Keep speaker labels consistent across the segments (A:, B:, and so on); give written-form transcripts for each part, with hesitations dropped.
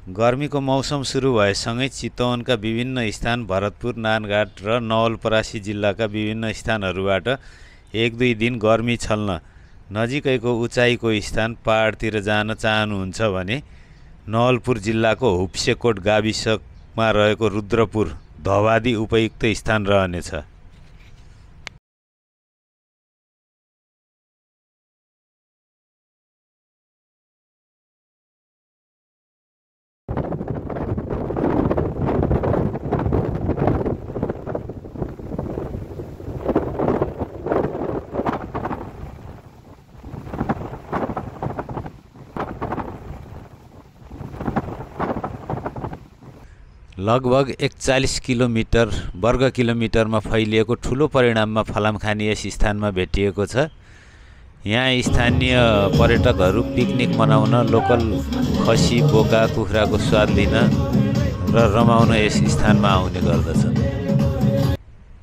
A: गर्मीको मौसम सुरु भएसँगै चितवनका विभिन्न स्थान भरतपुर, नारायणघाट र नवलपरासी जिल्लाका विभिन्न स्थानहरूबाट 1-2 दिन गर्मी छल्न नजिकैको उचाइको स्थान पहाडतिर जान चाहनुहुन्छ भने नवलपुर जिल्लाको हुप्सेकोट गाविसमा रहेको रुद्रपुर धवादी उपयुक्त स्थान रहनेछ। लगभग 41 वर्ग किलोमिटरमा फैलिएको ठुलो परिणाममा फलामखानी यस स्थानमा भेटिएको छ। यहाँ स्थानीय पर्यटकहरू पिकनिक मनाउन, लोकल खसी, बोका, कुखुराको स्वाद लिन र रमाउन यस स्थानमा आउने गर्दछन्।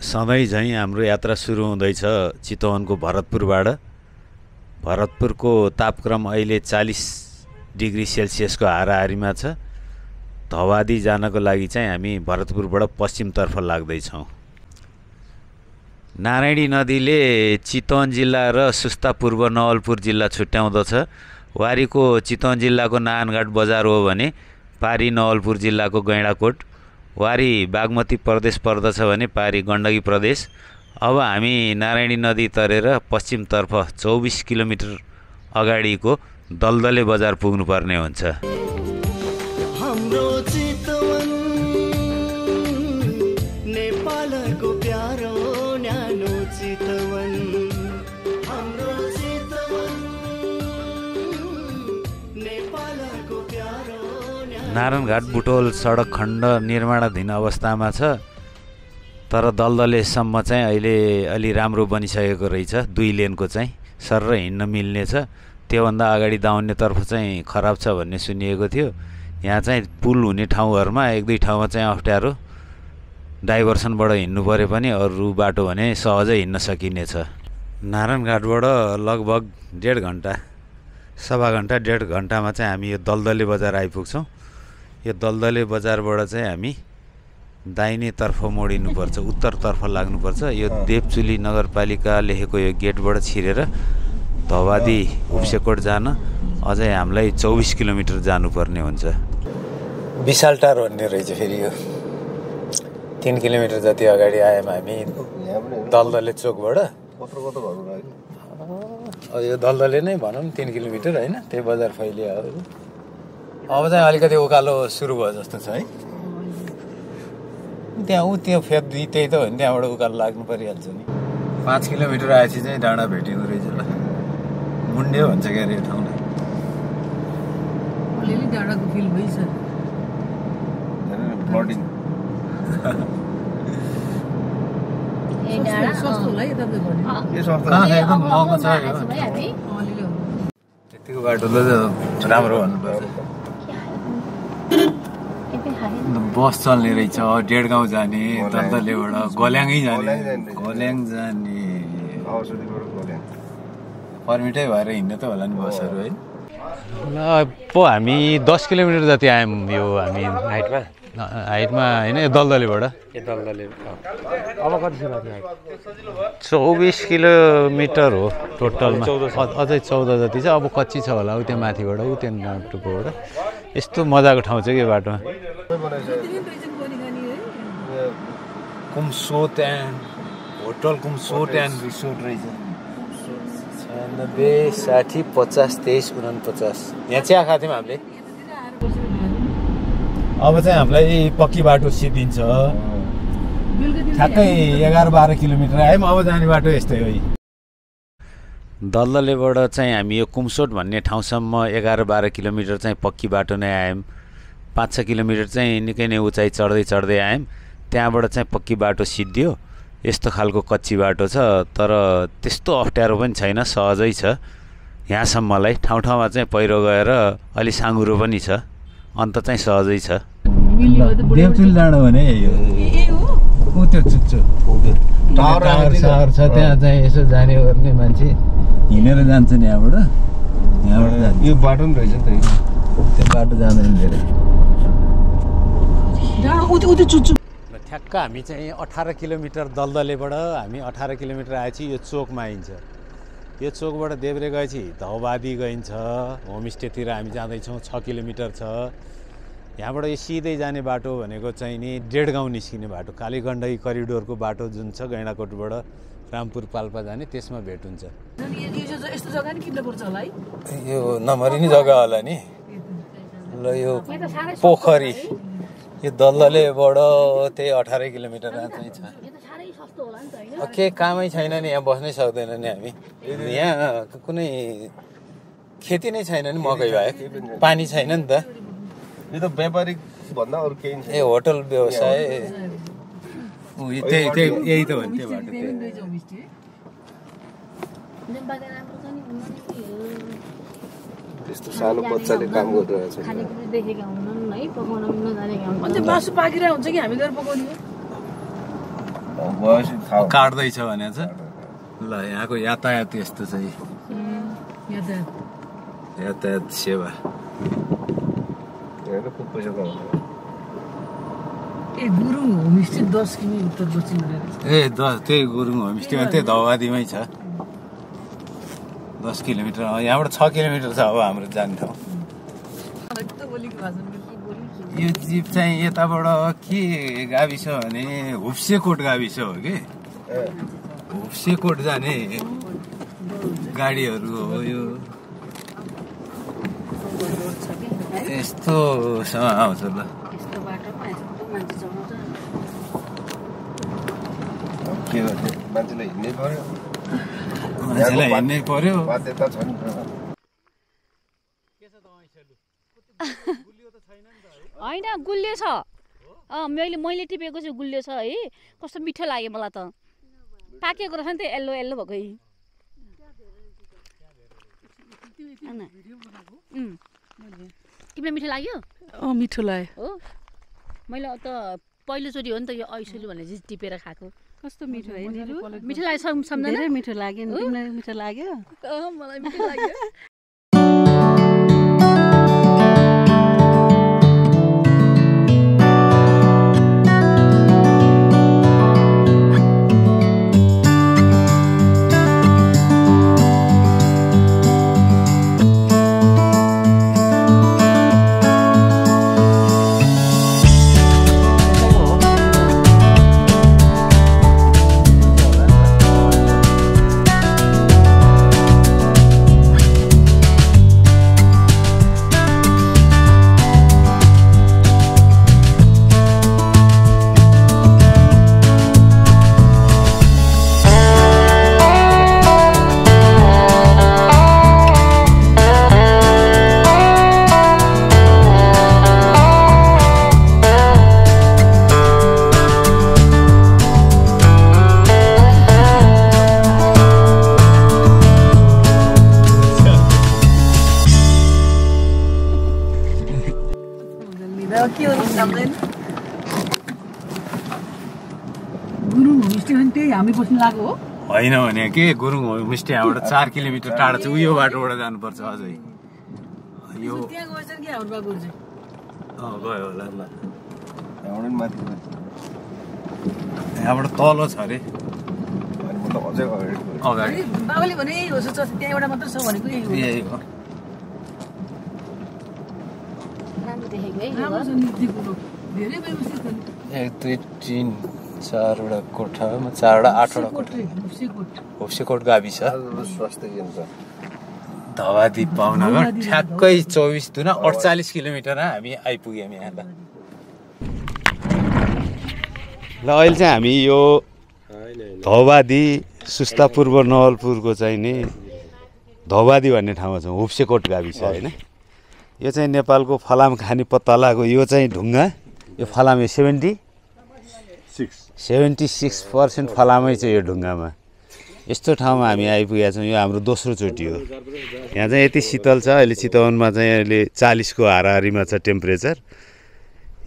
A: सधैँ झैँ हाम्रो यात्रा सुरु हुँदैछ चितवनको भरतपुरबाट। भरतपुरको तापक्रम अहिले 40 डिग्री सेल्सियसको हाराहारीमा छ। धवादी जानको लागि चाहिँ हामी भरतपुरबाट पश्चिमतर्फ लाग्दैछौँ। नारायणी नदीले चितवन जिल्ला र सुस्ता पूर्व नवलपुर जिल्ला छुट्याउँदछ। वारीको चितवन जिल्लाको नारायणघाट बजार हो भने पारी नवलपुर जिल्लाको गैँडाकोट, वारी बागमती प्रदेश पर्दछ भने पारी गण्डकी प्रदेश। अब हामी नारायणी नदी तरेर पश्चिमतर्फ 24 किलोमिटर अगाडिको दलदले बजार पुग्नुपर्ने हुन्छ। नारायणघाट बुटोल सडक खण्ड निर्माणाधीन अवस्थामा छ, तर दलदलेसम्म चाहिँ अहिले अलि राम्रो बनिसकेको रहेछ। 2 लेनको चाहिँ सरर हिँड्न मिल्नेछ। त्योभन्दा अगाडि दाउनेतर्फ चाहिँ खराब छ भन्ने सुनिएको थियो। यहाँ चाहिँ पुल हुने ठाउँहरूमा 1-2 ठाउँमा चाहिँ अप्ठ्यारो, डाइभर्सनबाट हिँड्नु पऱ्यो पनि अरू बाटो भने सहजै हिँड्न सकिनेछ। नारायणघाटबाट लगभग 1.5 घन्टा, सवा घन्टा 1.5 घन्टामा चाहिँ हामी यो दलदले बजार आइपुग्छौँ। यो दलदले बजारबाट चाहिँ हामी दाहिनेतर्फ मोडिनुपर्छ, उत्तरतर्फ लाग्नुपर्छ। यो देवचुली नगरपालिका लेखेको यो गेटबाट छिरेर धवादी हुप्सेकोट जान अझै हामीलाई 24 किलोमिटर जानुपर्ने हुन्छ। विशालटार भन्ने रहेछ फेरि यो 3 किलोमिटर जति अगाडि आयौँ हामी दलदले चोकबाट। यो दलदले नै भनौँ 3 किलोमिटर होइन, त्यही बजार फैलियो। अब चाहिँ अलिकति उकालो सुरु भयो जस्तो छ है। त्यहाँ त्यो फेद त्यही त हो नि, त्यहाँबाट उकालो लाग्नु परिहाल्छ नि। 5 किलोमिटर आएपछि चाहिँ डाँडा भेटिँदो रहेछ ल। मुन्डे भन्छ क्या अरे यो ठाउँलाई।
B: अलिअलि डाँडाको फिल भइछ।
A: फ्लडिङ
B: सस्तो होला है तपाईँ भन्नु।
A: एकदम महँगो छ। त्यतिको बाटो त राम्रो भन्नुपर्छ। बस चल्ने रहेछ, डेढगाउँ जाने, दलदलेबाट गल्याङै जाने, गल्याङ जाने। पर्मिटै भएर हिँड्नु त होला नि बसहरू है। ल पो हामी 10 किलोमिटर जति आयौँ। यो हामी हाइटमा होइन, यो दलदलेबाट। अब कति छ? 24 किलोमिटर हो टोटलमा। अझै 14 जति छ। अब कच्ची छ होला उ त्यहाँ माथिबाट, उ त्यहाँ टुप्पोबाट। यस्तो मजाको ठाउँ छ कि बाटोमा। कुमसोट एन्ड होटल, कुमसोट एन्ड रिसोर्ट रहेछ। 90, 60, 50, 23, 49। यहाँ चिया खाएको थियौँ हामीले। अब चाहिँ हामीलाई पक्की बाटो सिद्धिन्छ। ठ्याक्कै 11-12 किलोमिटर आयौँ। अब जाने बाटो यस्तै हो। दलदलेबाट चाहिँ हामी यो कुमसोट भन्ने ठाउँसम्म 11-12 किलोमिटर चाहिँ पक्की बाटो नै आयौँ। 5-6 किलोमिटर चाहिँ निकै नै उचाइ चढ्दै आयौँ। त्यहाँबाट चाहिँ पक्की बाटो सिद्धियो। यस्तो खालको कच्ची बाटो छ, तर त्यस्तो अप्ठ्यारो पनि छैन, सहजै छ। यहाँसम्मलाई ठाउँमा चाहिँ पहिरो गएर अलि साँघुरो पनि छ, अन्त चाहिँ सहजै छ। देवचुली डाँडो भने ऊ त्यो चुच्चो टावर छ, त्यहाँ चाहिँ यसो जाने गर्ने मान्छे हिँडेर जान्छ नि। यहाँबाट यो बाटो पनि रहेछ नि त, त्यो बाटो जाँदैन धेरै। ठ्याक्क हामी चाहिँ 18 किलोमिटर दलदलेबाट हामी 18 किलोमिटर आएपछि यो चोकमा आइन्छ। यो चोकबाट देब्रे गएपछि धौबादी गइन्छ। होमस्टेतिर हामी जाँदैछौँ, 6 किलोमिटर छ। यहाँबाट यो सिधै जाने बाटो भनेको चाहिँ नि डेढगाउँ निस्किने बाटो, कालीगण्डकी करिडोरको बाटो जुन छ गैँडाकोटबाट रामपुर पाल्पा जाने, त्यसमा भेट हुन्छ। यो नम्बरिनी जग्गा होला नि। ल यो पोखरी, यो दलदलेबाट त्यही 18 किलोमिटर चाहिँ छ। के कामै छैन नि, यहाँ बस्नै सक्दैन नि हामी। यहाँ कुनै खेती नै छैन नि, मकै बाहेक पानी छैन नि त।
C: यो त व्यापारिक भन्दा अरू केही छैन।
A: ए होटल व्यवसाय यही त हो नि, त्यो बाटो
C: त्यस्तो सानो बच्चाले काम गरिरहेछ।
B: मासु पाकिरहेको हुन्छ कि हामी गएर पकाउने हो।
A: काट्दैछ भने चाहिँ ल यहाँको यातायात यस्तो चाहिँ यातायात सेवा
C: पैसा कमाउँछ।
B: ए गुरुङ होमस्टे 10 किमि उत्तर पश्चिम
A: त्यही गुरुङ होमस्टे त्यही धौबादीमै छ। 10 किलोमिटर, यहाँबाट 6 किलोमिटर छ अब हाम्रो जाने ठाउँ। यो जीप चाहिँ यताबाट के गाविस भने हुप्सेकोट गाविस हो कि, हुप्सेकोट जाने गाडीहरू हो यो। यस्तोसँग आउँछ ल।
C: के गर्ने, मान्छेलाई हिँड्नै पर्यो,
A: मान्छेलाई हिँड्नै पर्यो।
C: बाध्यता छ नि।
D: होइन गुलियो छ, मैले टिपेको चाहिँ गुलियो छ है। कस्तो मिठो लाग्यो मलाई त, पाकेको रहेछ नि त्यो येल्लो येल्लो भएको। तिमीलाई मिठो लाग्यो?
B: मिठो लाग्यो
D: हो, मैले त पहिलोचोटि हो नि त यो ऐसुली भनेर चाहिँ टिपेर खाएको।
E: कस्तो मिठो है दिदी?
D: मिठो लाग्यो सम्झना?
E: मिठो लाग्यो नि, तिमीलाई मिठो लाग्यो?
D: मलाई मिठो लाग्यो।
B: हामी बस्नु लाग्यो हो
A: होइन भने के गुरुङ होमस्टे यहाँबाट 4 किलोमिटर टाढा छ। उयो बाटोबाट जानुपर्छ अझै। यो
B: त्यहाँ गएछ नि हाम्रो बाबु चाहिँ
A: गयो होला।
C: यहाँबाट माथि
A: यहाँबाट तल छ अरे
C: मतलब अझै
A: अगाडि।
B: बाबुले भने यही हो, त्यहाँ एउटा मात्र छ भनेको यही हो।
A: यही हो।
B: राम्रो छ नि दिएको, धेरै व्यवस्थित छ नि।
A: 1 2 3 4वटा कोठामा 4वटा 8वटा कोठा। होप्सेकोट गाविस छ।
C: स्वास्थ्य केन्द्र
A: धवादी पाउनगर ठ्याक्कै 24 दुना 48 किलोमिटर हामी आइपुग्यौँ यहाँ। ल अहिले चाहिँ हामी यो धौबादी सुस्तापुर नवलपुरको चाहिँ नि धौबादी भन्ने ठाउँमा छौँ। होप्सेकोट गाविस होइन। यो चाहिँ नेपालको फलाम खानी पत्तलाको यो चाहिँ ढुङ्गा। यो फलाम 76% फलामै छ यो ढुङ्गामा। यस्तो ठाउँमा हामी आइपुगेका छौँ। यो हाम्रो दोस्रो चोटि हो। यहाँ चाहिँ यति शीतल छ। अहिले चितवनमा चाहिँ अहिले 40 को हाराहारीमा छ टेम्परेचर।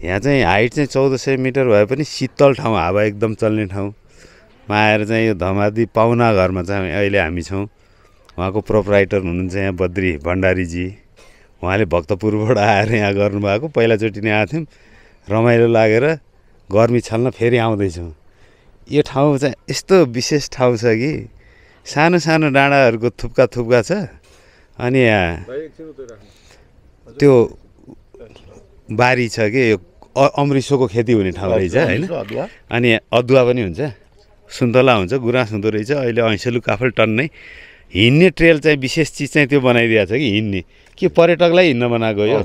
A: यहाँ चाहिँ हाइट चाहिँ 1400 मिटर भए पनि शीतल ठाउँ, हावा एकदम चल्ने ठाउँमा आएर चाहिँ यो धमादी पाहुना घरमा चाहिँ अहिले हामी छौँ। उहाँको प्रोपराइटर हुनुहुन्छ यहाँ बद्री भण्डारीजी। उहाँले भक्तपुरबाट आएर यहाँ गर्नुभएको। पहिलाचोटि नै आएको थियौँ।
F: रमाइलो लागेर गर्मी छल्न फेरि आउँदैछौँ। यो ठाउँ चाहिँ यस्तो विशेष ठाउँ छ कि सानो सानो डाँडाहरूको थुप्का थुप्का छ। अनि यहाँ त्यो बारी छ कि यो अमृतसरको खेती हुने ठाउँ रहेछ होइन। अनि अदुवा पनि हुन्छ, सुन्तला हुन्छ, गुराँस हुँदो रहेछ। अहिले ऐँसेलु काफल टन्नै हिँड्ने ट्रेल चाहिँ विशेष चिज चाहिँ त्यो बनाइदिएको छ कि हिँड्ने के पर्यटकलाई हिँड्न बनाएको यो।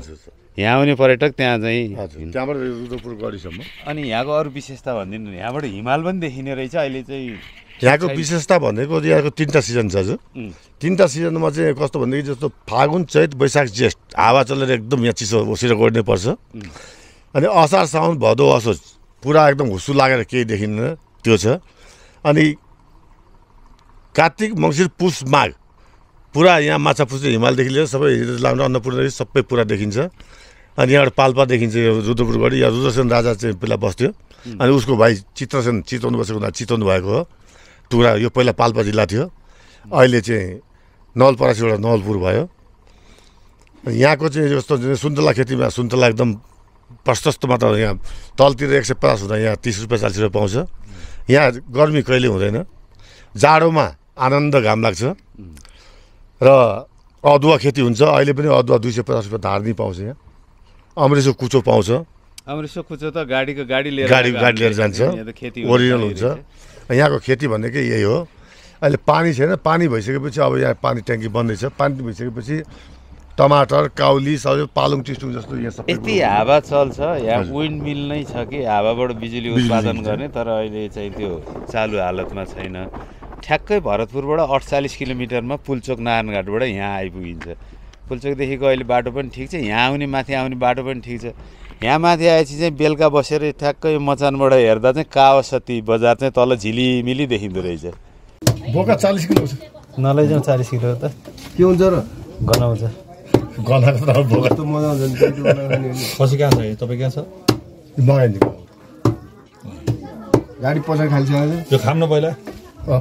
F: यहाँ आउने पर्यटक त्यहाँ चाहिँ
G: त्यहाँबाट रुद्रपुर गढीसम्म।
F: अनि यहाँको अरू विशेषता भनिदिनु, यहाँबाट हिमाल पनि देखिने रहेछ अहिले चाहिँ।
G: यहाँको विशेषता भनेको यहाँको 3टा सिजन छ जो 3टा सिजनमा चाहिँ कस्तो भनेदेखि जस्तो फागुन चैत वैशाख जेठ हावा चलेर एकदम यहाँ चिसो ओसिएर गड्ने पर्छ। अनि असार साउन भदौ असोज पुरा एकदम हुस्सु लागेर केही देखिन्न त्यो छ। अनि कार्तिक मङ्सिर पुस माघ पुरा यहाँ माछा पुछ्ने हिमालदेखि लिएर सबै लाउनु अन्नपूर्ण सबै पुरा देखिन्छ। अनि यहाँबाट पाल्पा देखिन्छ यो रुद्रपुर गढी। यहाँ रुद्रसेन राजा चाहिँ पहिला बस्थ्यो। अनि उसको भाइ चित्रसेन चितवन बसेको हुँदा चितवन भएको हो टुक्रा। यो पहिला पाल्पा जिल्ला थियो, अहिले चाहिँ नवलपरासीबाट नवलपुर भयो। यहाँको चाहिँ जस्तो सुन्तला खेतीमा सुन्तला एकदम प्रशस्त मात्रा यहाँ तलतिर 150 हुँदा यहाँ 30 रुपियाँ 40 रुपियाँ पाउँछ। यहाँ गर्मी कहिले हुँदैन, जाडोमा आनन्द घाम लाग्छ। र अदुवा खेती हुन्छ, अहिले पनि अदुवा 250 रुपियाँ धार्नी पाउँछ। यहाँ अमृतसर कुचो पाउँछ।
F: अमृतसर कुचो त गाडी लिएर
G: जान्छ, ओरिजिनल हुन्छ। यहाँको खेती भनेकै यही हो। अहिले पानी छैन, पानी भइसकेपछि अब यहाँ पानी ट्याङ्की बन्दैछ। पानी भइसकेपछि टमाटर काउली सबै पालुङ टिस्टुङ जस्तो यहाँ सबै
F: यति हावा चल्छ। यहाँ विन्ड मिल नै छ कि हावाबाट बिजुली उत्पादन गर्ने, तर अहिले चाहिँ त्यो चालु हालतमा छैन। ठ्याक्कै भरतपुरबाट 48 किलोमिटरमा पुल्चोक नारायणघाटबाट यहाँ आइपुगिन्छ। पुल्चोकदेखिको अहिले बाटो पनि ठिक छ, यहाँ आउने माथि आउने बाटो पनि ठिक छ। यहाँ माथि आएपछि चाहिँ बेलुका बसेर ठ्याक्कै मचानबाट हेर्दा चाहिँ कावासती बजार चाहिँ तल झिलिमिली देखिँदो रहेछ।
G: बोका 40 किलो छ,
H: नलैजाउँ 40 किलो त
C: के हुन्छ र
H: गनाउँछ।
G: गनाएको त बोका
C: त मजा आउँछ नि पेटी बनाएर खाने होइन।
H: पछि कहाँ छ तपाईँ कहाँ छ
G: मगाइदिनु
C: गाडी पछाडि खालिसकेको
H: यो खाम न पहिला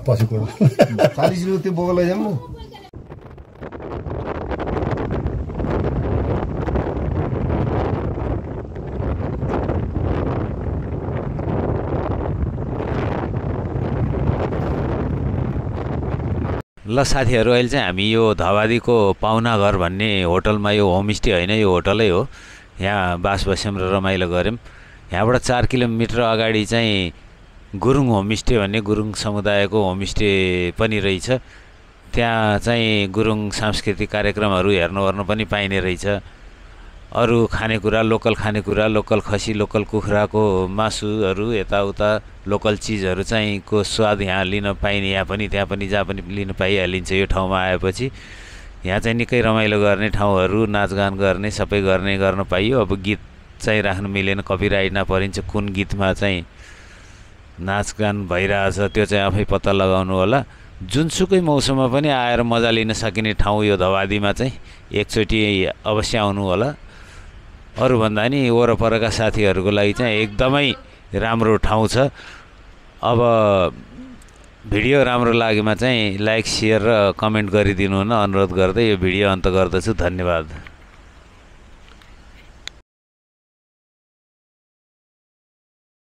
G: पछि कुरो
C: 40 किलो त्यो बोका लैजाउँ न।
A: ल साथीहरू, अहिले चाहिँ हामी यो धवादीको पाहुनाघर भन्ने होटलमा, यो होमस्टे होइन यो होटलै हो, यहाँ बास बस्यौँ र रमाइलो गऱ्यौँ। यहाँबाट 4 किलोमिटर अगाडि चाहिँ गुरुङ होमस्टे भन्ने गुरुङ समुदायको होमस्टे पनि रहेछ। त्यहाँ चाहिँ गुरुङ सांस्कृतिक कार्यक्रमहरू हेर्नु पनि पाइने रहेछ। अरू खानेकुरा, लोकल खानेकुरा, लोकल खसी, लोकल कुखुराको मासुहरू, यताउता लोकल चिजहरू चाहिँ को स्वाद यहाँ लिन पाइने, यहाँ पनि त्यहाँ पनि जहाँ पनि लिन पाइहालिन्छ। यो ठाउँमा आएपछि यहाँ चाहिँ निकै रमाइलो गर्ने ठाउँहरू, नाचगान गर्ने, सबै गर्न पाइयो। अब गीत चाहिँ राख्नु मिलेन, कपिराइट नपरिन्छ कुन गीतमा चाहिँ नाचगान भइरहेछ त्यो चाहिँ आफै पत्ता लगाउनु होला। जुनसुकै मौसममा पनि आएर मजा लिन सकिने ठाउँ यो धवादीमा चाहिँ एकचोटि अवश्य आउनु होला। अरूभन्दा नि वरपरका साथीहरूको लागि चाहिँ एकदमै राम्रो ठाउँ छ। अब भिडियो राम्रो लागेमा चाहिँ लाइक, सेयर र कमेन्ट गरिदिनु हुन अनुरोध गर्दै यो भिडियो अन्त गर्दछु। धन्यवाद।